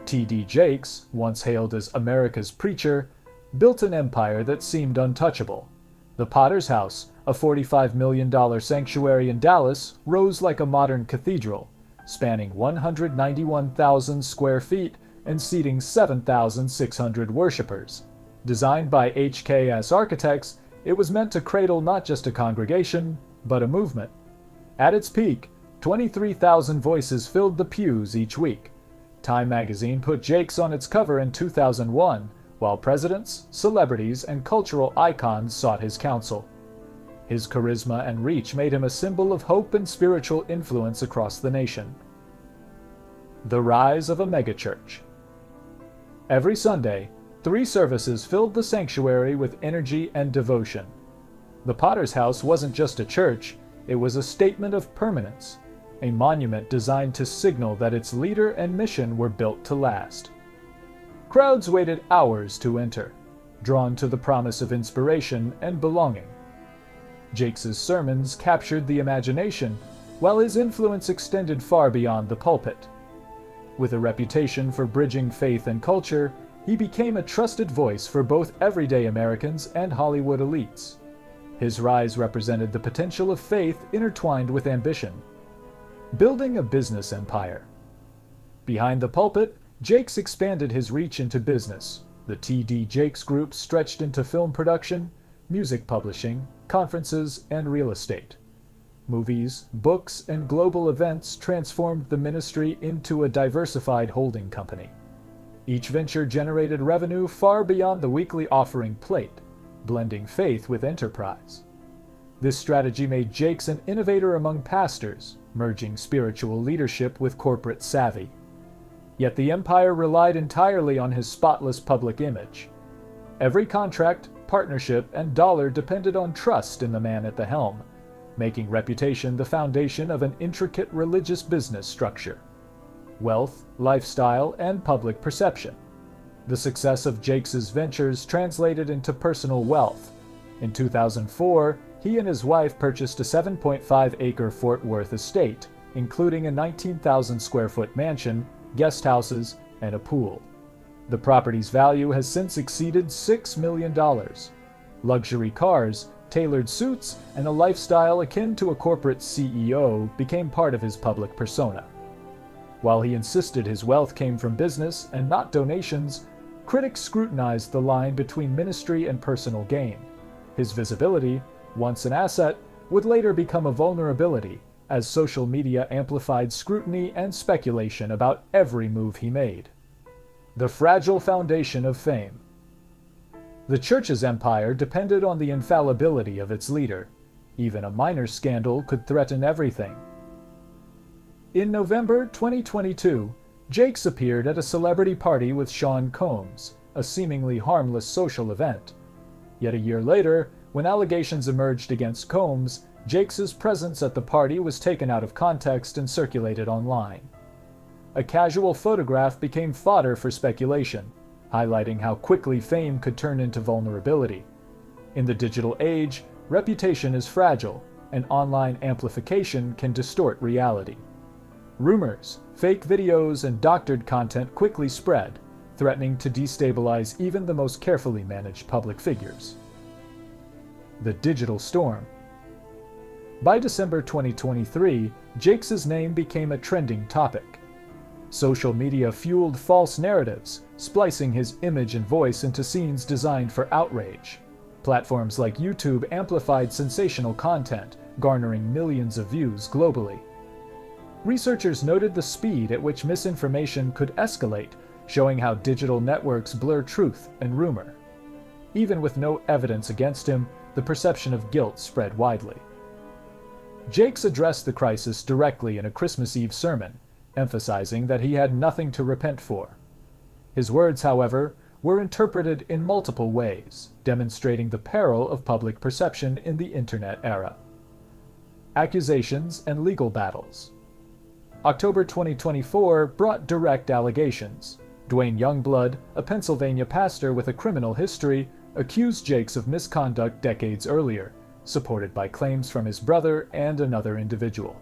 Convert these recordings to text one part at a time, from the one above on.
T.D. Jakes, once hailed as America's preacher, built an empire that seemed untouchable. The Potter's House, a $45 million sanctuary in Dallas, rose like a modern cathedral, spanning 191,000 square feet and seating 7,600 worshippers. Designed by HKS architects, it was meant to cradle not just a congregation, but a movement. At its peak, 23,000 voices filled the pews each week. Time magazine put Jakes on its cover in 2001, while presidents, celebrities, and cultural icons sought his counsel. His charisma and reach made him a symbol of hope and spiritual influence across the nation. The rise of a megachurch. Every Sunday, 3 services filled the sanctuary with energy and devotion. The Potter's House wasn't just a church, it was a statement of permanence, a monument designed to signal that its leader and mission were built to last. Crowds waited hours to enter, drawn to the promise of inspiration and belonging. Jakes's sermons captured the imagination, while his influence extended far beyond the pulpit. With a reputation for bridging faith and culture, he became a trusted voice for both everyday Americans and Hollywood elites. His rise represented the potential of faith intertwined with ambition. Building a business empire. Behind the pulpit, Jakes expanded his reach into business. The T.D. Jakes Group stretched into film production, music publishing, conferences, and real estate. Movies, books, and global events transformed the ministry into a diversified holding company. Each venture generated revenue far beyond the weekly offering plate, blending faith with enterprise. This strategy made Jakes an innovator among pastors, merging spiritual leadership with corporate savvy. Yet the empire relied entirely on his spotless public image. Every contract, partnership, and dollar depended on trust in the man at the helm, making reputation the foundation of an intricate religious business structure. Wealth, lifestyle, and public perception. The success of Jakes's ventures translated into personal wealth. In 2004, he and his wife purchased a 7.5-acre Fort Worth estate, including a 19,000-square-foot mansion, guest houses, and a pool. The property's value has since exceeded $6 million. Luxury cars, tailored suits, and a lifestyle akin to a corporate CEO became part of his public persona. While he insisted his wealth came from business and not donations, critics scrutinized the line between ministry and personal gain. His visibility, once an asset, would later become a vulnerability as social media amplified scrutiny and speculation about every move he made. The fragile foundation of fame. The church's empire depended on the infallibility of its leader. Even a minor scandal could threaten everything. In November 2022, Jakes appeared at a celebrity party with Sean Combs, a seemingly harmless social event. Yet a year later, when allegations emerged against Combs, Jakes's presence at the party was taken out of context and circulated online. A casual photograph became fodder for speculation, highlighting how quickly fame could turn into vulnerability. In the digital age, reputation is fragile, and online amplification can distort reality. Rumors, fake videos, and doctored content quickly spread, threatening to destabilize even the most carefully managed public figures. The digital storm. By December 2023, Jakes's name became a trending topic. Social media fueled false narratives, splicing his image and voice into scenes designed for outrage. Platforms like YouTube amplified sensational content, garnering millions of views globally. Researchers noted the speed at which misinformation could escalate, showing how digital networks blur truth and rumor. Even with no evidence against him, the perception of guilt spread widely. Jakes addressed the crisis directly in a Christmas Eve sermon, emphasizing that he had nothing to repent for. His words, however, were interpreted in multiple ways, demonstrating the peril of public perception in the Internet era. Accusations and legal battles. October 2024 brought direct allegations. Dwayne Youngblood, a Pennsylvania pastor with a criminal history, accused Jakes of misconduct decades earlier, supported by claims from his brother and another individual.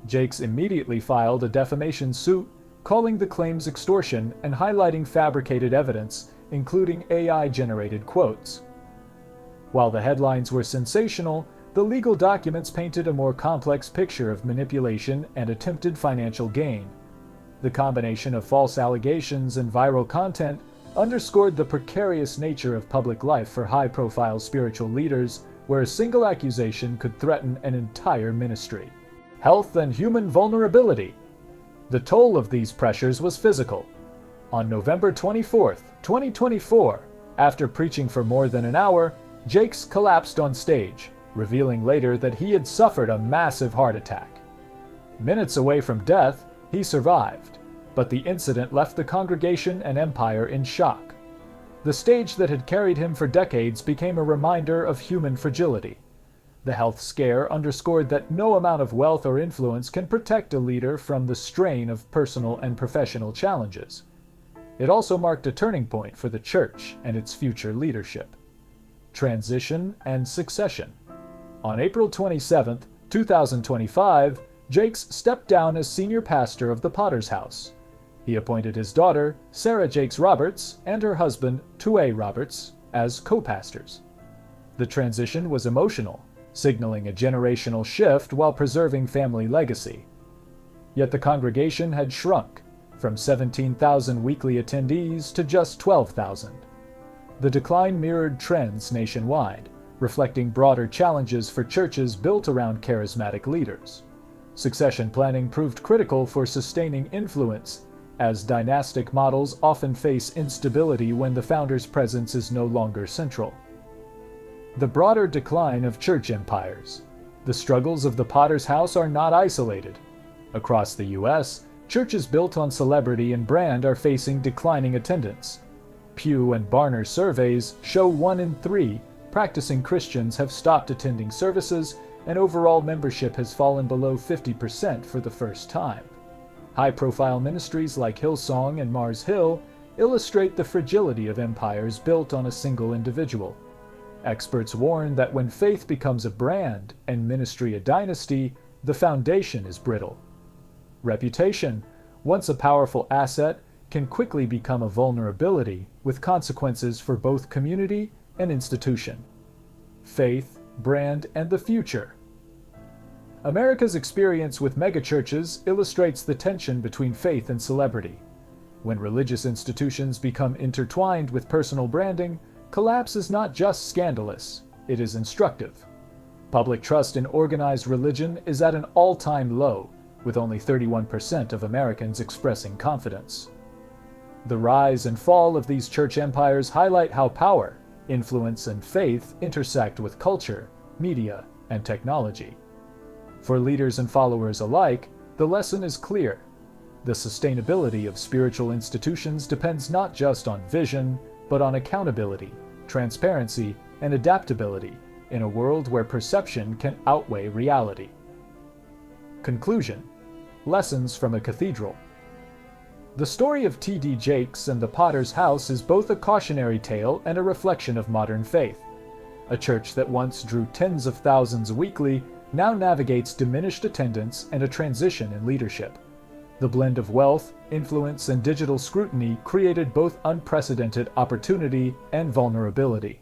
Jakes immediately filed a defamation suit, calling the claims extortion and highlighting fabricated evidence, including AI-generated quotes. While the headlines were sensational, the legal documents painted a more complex picture of manipulation and attempted financial gain. The combination of false allegations and viral content underscored the precarious nature of public life for high-profile spiritual leaders, where a single accusation could threaten an entire ministry. Health and human vulnerability. The toll of these pressures was physical. On November 24, 2024, after preaching for more than an hour, Jakes collapsed on stage, revealing later that he had suffered a massive heart attack. Minutes away from death, he survived, but the incident left the congregation and empire in shock. The stage that had carried him for decades became a reminder of human fragility. The health scare underscored that no amount of wealth or influence can protect a leader from the strain of personal and professional challenges. It also marked a turning point for the church and its future leadership. Transition and succession. On April 27, 2025, Jakes stepped down as senior pastor of the Potter's House. He appointed his daughter, Sarah Jakes Roberts, and her husband, Tuay Roberts, as co-pastors. The transition was emotional, signaling a generational shift while preserving family legacy. Yet the congregation had shrunk, from 17,000 weekly attendees to just 12,000. The decline mirrored trends nationwide, reflecting broader challenges for churches built around charismatic leaders. Succession planning proved critical for sustaining influence, as dynastic models often face instability when the founder's presence is no longer central. The broader decline of church empires. The struggles of the Potter's House are not isolated. Across the U.S., churches built on celebrity and brand are facing declining attendance. Pew and Barner surveys show 1 in 3 practicing Christians have stopped attending services, and overall membership has fallen below 50% for the first time. High-profile ministries like Hillsong and Mars Hill illustrate the fragility of empires built on a single individual. Experts warn that when faith becomes a brand and ministry a dynasty, the foundation is brittle. Reputation, once a powerful asset, can quickly become a vulnerability with consequences for both community and institution. Faith, brand, and the future. America's experience with megachurches illustrates the tension between faith and celebrity. When religious institutions become intertwined with personal branding, collapse is not just scandalous, it is instructive. Public trust in organized religion is at an all-time low, with only 31% of Americans expressing confidence. The rise and fall of these church empires highlight how power, influence, and faith intersect with culture, media, and technology. For leaders and followers alike, the lesson is clear. The sustainability of spiritual institutions depends not just on vision, but on accountability, transparency, and adaptability in a world where perception can outweigh reality. Conclusion. Lessons from a cathedral. The story of T.D. Jakes and the Potter's House is both a cautionary tale and a reflection of modern faith. A church that once drew tens of thousands weekly now navigates diminished attendance and a transition in leadership. The blend of wealth, influence, and digital scrutiny created both unprecedented opportunity and vulnerability.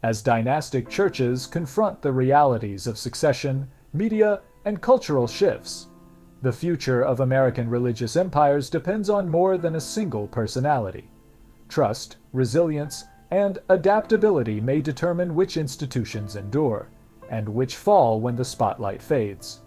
As dynastic churches confront the realities of succession, media, and cultural shifts, the future of American religious empires depends on more than a single personality. Trust, resilience, and adaptability may determine which institutions endure, and which fall when the spotlight fades.